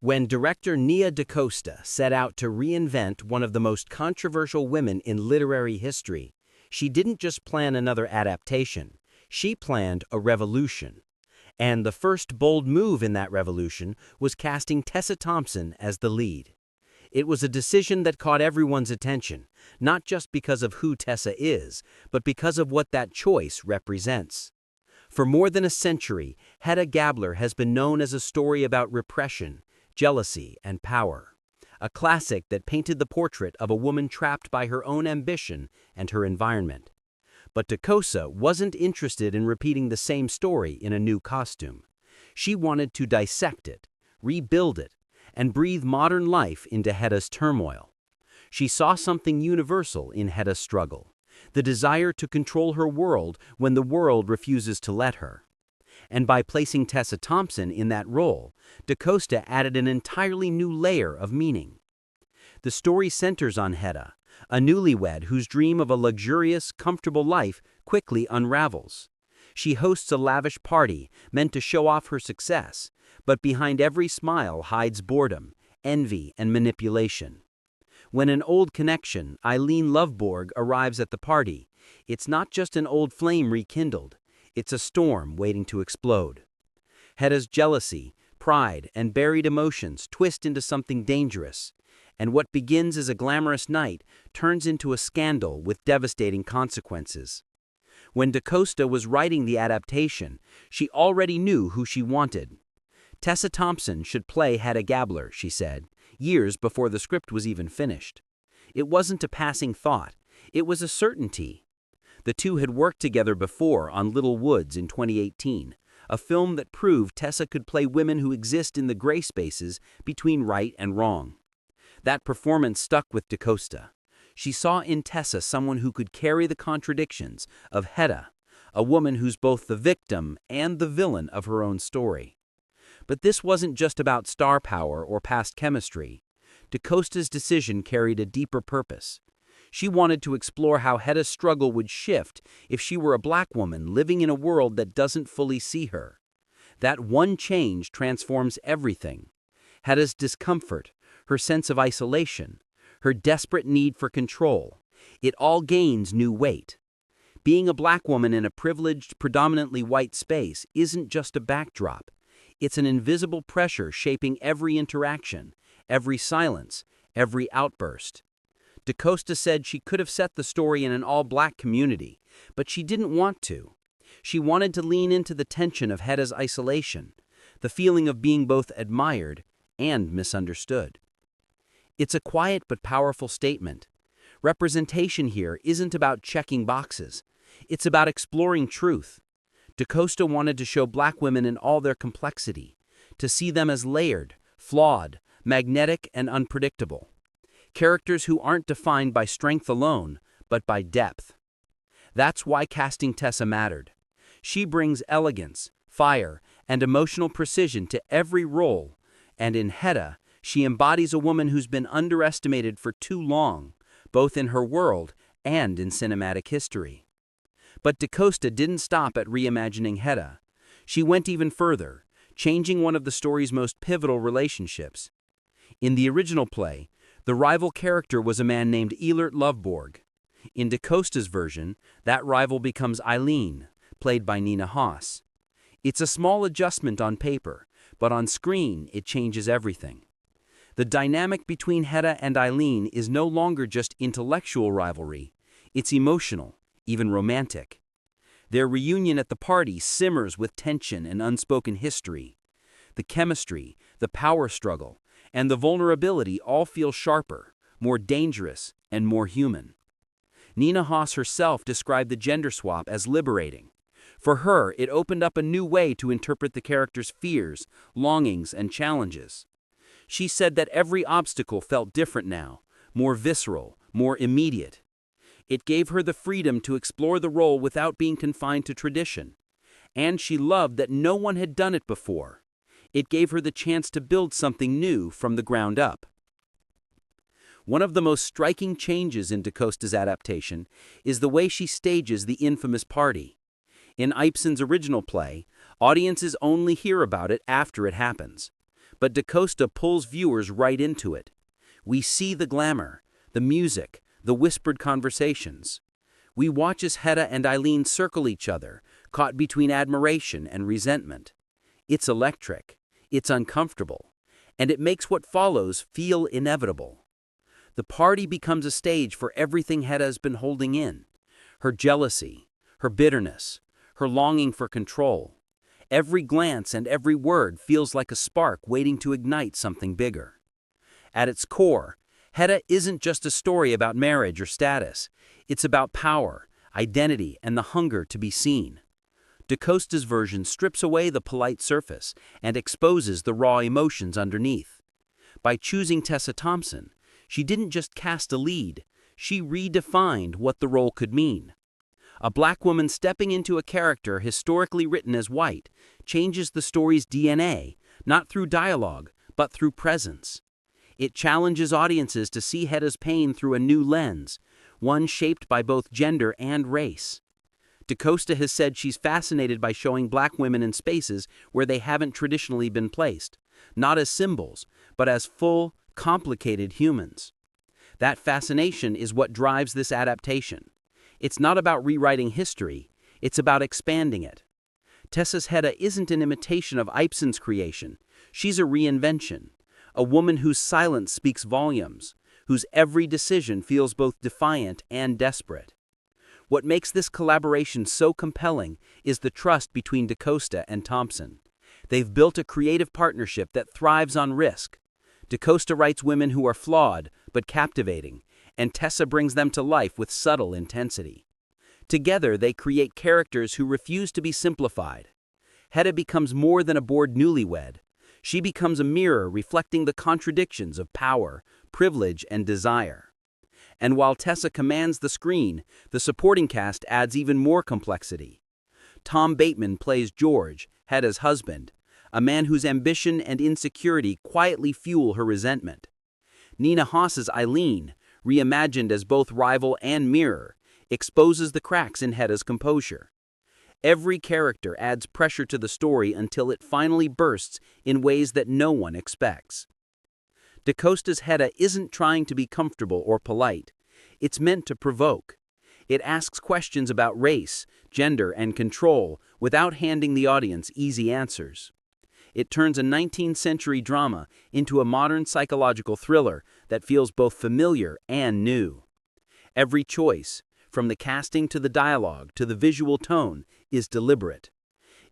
When director Nia DaCosta set out to reinvent one of the most controversial women in literary history, she didn't just plan another adaptation, she planned a revolution. And the first bold move in that revolution was casting Tessa Thompson as the lead. It was a decision that caught everyone's attention, not just because of who Tessa is, but because of what that choice represents. For more than a century, Hedda Gabler has been known as a story about repression, jealousy, and power. A classic that painted the portrait of a woman trapped by her own ambition and her environment. But DaCosta wasn't interested in repeating the same story in a new costume. She wanted to dissect it, rebuild it, and breathe modern life into Hedda's turmoil. She saw something universal in Hedda's struggle, the desire to control her world when the world refuses to let her. And by placing Tessa Thompson in that role, DaCosta added an entirely new layer of meaning. The story centers on Hedda, a newlywed whose dream of a luxurious, comfortable life quickly unravels. She hosts a lavish party meant to show off her success, but behind every smile hides boredom, envy, and manipulation. When an old connection, Eileen arrives at the party, it's not just an old flame rekindled, it's a storm waiting to explode. Hedda's jealousy, pride, and buried emotions twist into something dangerous, and what begins as a glamorous night turns into a scandal with devastating consequences. When DaCosta was writing the adaptation, she already knew who she wanted. Tessa Thompson should play Hedda Gabler, she said, years before the script was even finished. It wasn't a passing thought, it was a certainty. The two had worked together before on Little Woods in 2018, a film that proved Tessa could play women who exist in the gray spaces between right and wrong. That performance stuck with DaCosta. She saw in Tessa someone who could carry the contradictions of Hedda, a woman who's both the victim and the villain of her own story. But this wasn't just about star power or past chemistry. DaCosta's decision carried a deeper purpose. She wanted to explore how Hedda's struggle would shift if she were a black woman living in a world that doesn't fully see her. That one change transforms everything. Hedda's discomfort, her sense of isolation, her desperate need for control, it all gains new weight. Being a black woman in a privileged, predominantly white space isn't just a backdrop. It's an invisible pressure shaping every interaction, every silence, every outburst. DaCosta said she could have set the story in an all-black community, but she didn't want to. She wanted to lean into the tension of Hedda's isolation, the feeling of being both admired and misunderstood. It's a quiet but powerful statement. Representation here isn't about checking boxes. It's about exploring truth. DaCosta wanted to show black women in all their complexity, to see them as layered, flawed, magnetic, and unpredictable. Characters who aren't defined by strength alone, but by depth. That's why casting Tessa mattered. She brings elegance, fire, and emotional precision to every role, and in Hedda, she embodies a woman who's been underestimated for too long, both in her world and in cinematic history. But DaCosta didn't stop at reimagining Hedda. She went even further, changing one of the story's most pivotal relationships. In the original play, the rival character was a man named Eilert Lovborg. In DaCosta's version, that rival becomes Eileen, played by Nina Haas. It's a small adjustment on paper, but on screen it changes everything. The dynamic between Hedda and Eileen is no longer just intellectual rivalry, it's emotional, even romantic. Their reunion at the party simmers with tension and unspoken history. The chemistry, the power struggle, and the vulnerability all feel sharper, more dangerous, and more human. Nina Haas herself described the gender swap as liberating. For her, it opened up a new way to interpret the character's fears, longings, and challenges. She said that every obstacle felt different now, more visceral, more immediate. It gave her the freedom to explore the role without being confined to tradition. And she loved that no one had done it before. It gave her the chance to build something new from the ground up. One of the most striking changes in DaCosta's adaptation is the way she stages the infamous party. In Ibsen's original play, audiences only hear about it after it happens. but DaCosta pulls viewers right into it. We see the glamour, the music, the whispered conversations. We watch as Hedda and Eileen circle each other, caught between admiration and resentment. It's electric, it's uncomfortable, and it makes what follows feel inevitable. The party becomes a stage for everything Hedda's been holding in. Her jealousy, her bitterness, her longing for control. Every glance and every word feels like a spark waiting to ignite something bigger. At its core, Hedda isn't just a story about marriage or status. It's about power, identity, and the hunger to be seen. DaCosta's version strips away the polite surface and exposes the raw emotions underneath. By choosing Tessa Thompson, she didn't just cast a lead, she redefined what the role could mean. A black woman stepping into a character historically written as white changes the story's DNA, not through dialogue, but through presence. It challenges audiences to see Hedda's pain through a new lens, one shaped by both gender and race. DaCosta has said she's fascinated by showing black women in spaces where they haven't traditionally been placed, not as symbols, but as full, complicated humans. That fascination is what drives this adaptation. It's not about rewriting history, it's about expanding it. Tessa's Hedda isn't an imitation of Ibsen's creation, she's a reinvention. A woman whose silence speaks volumes, whose every decision feels both defiant and desperate. What makes this collaboration so compelling is the trust between DaCosta and Thompson. They've built a creative partnership that thrives on risk. DaCosta writes women who are flawed but captivating, and Tessa brings them to life with subtle intensity. Together, they create characters who refuse to be simplified. Hedda becomes more than a bored newlywed. She becomes a mirror reflecting the contradictions of power, privilege, and desire. And while Tessa commands the screen, the supporting cast adds even more complexity. Tom Bateman plays George, Hedda's husband, a man whose ambition and insecurity quietly fuel her resentment. Nina Hoss's Eileen, reimagined as both rival and mirror, exposes the cracks in Hedda's composure. Every character adds pressure to the story until it finally bursts in ways that no one expects. DaCosta's Hedda isn't trying to be comfortable or polite. It's meant to provoke. It asks questions about race, gender, and control without handing the audience easy answers. It turns a 19th century drama into a modern psychological thriller that feels both familiar and new. Every choice, from the casting to the dialogue to the visual tone, is deliberate.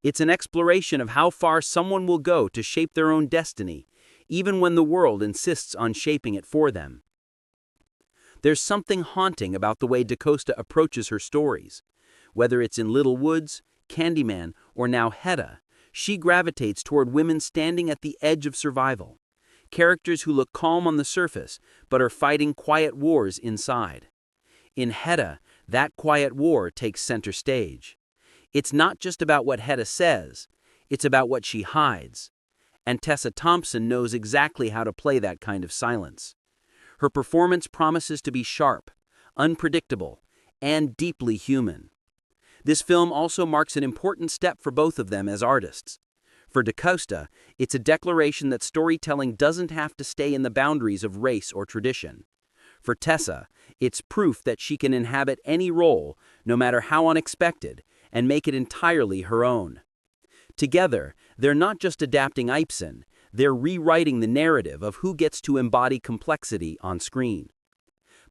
It's an exploration of how far someone will go to shape their own destiny, even when the world insists on shaping it for them. There's something haunting about the way DaCosta approaches her stories. Whether it's in Little Woods, Candyman, or now Hedda, she gravitates toward women standing at the edge of survival. Characters who look calm on the surface, but are fighting quiet wars inside. In Hedda, that quiet war takes center stage. It's not just about what Hedda says, it's about what she hides. And Tessa Thompson knows exactly how to play that kind of silence. Her performance promises to be sharp, unpredictable, and deeply human. This film also marks an important step for both of them as artists. For DaCosta, it's a declaration that storytelling doesn't have to stay in the boundaries of race or tradition. For Tessa, it's proof that she can inhabit any role, no matter how unexpected, and make it entirely her own. Together, they're not just adapting Ibsen, they're rewriting the narrative of who gets to embody complexity on screen.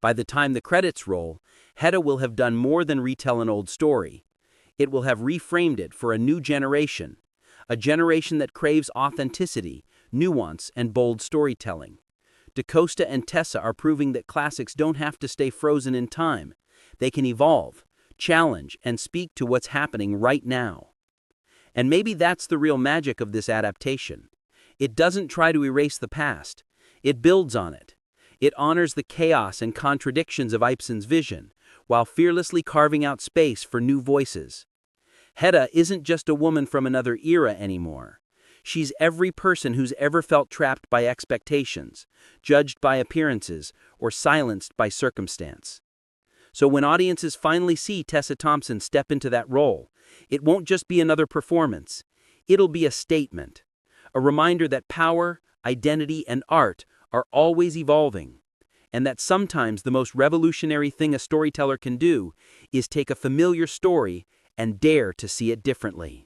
By the time the credits roll, Hedda will have done more than retell an old story. It will have reframed it for a new generation, a generation that craves authenticity, nuance, and bold storytelling. DaCosta and Tessa are proving that classics don't have to stay frozen in time. They can evolve, challenge, and speak to what's happening right now. And maybe that's the real magic of this adaptation. It doesn't try to erase the past. It builds on it. It honors the chaos and contradictions of Ibsen's vision, while fearlessly carving out space for new voices. Hedda isn't just a woman from another era anymore. She's every person who's ever felt trapped by expectations, judged by appearances, or silenced by circumstance. So when audiences finally see Tessa Thompson step into that role, it won't just be another performance. It'll be a statement, a reminder that power, identity, and art are always evolving, and that sometimes the most revolutionary thing a storyteller can do is take a familiar story and dare to see it differently.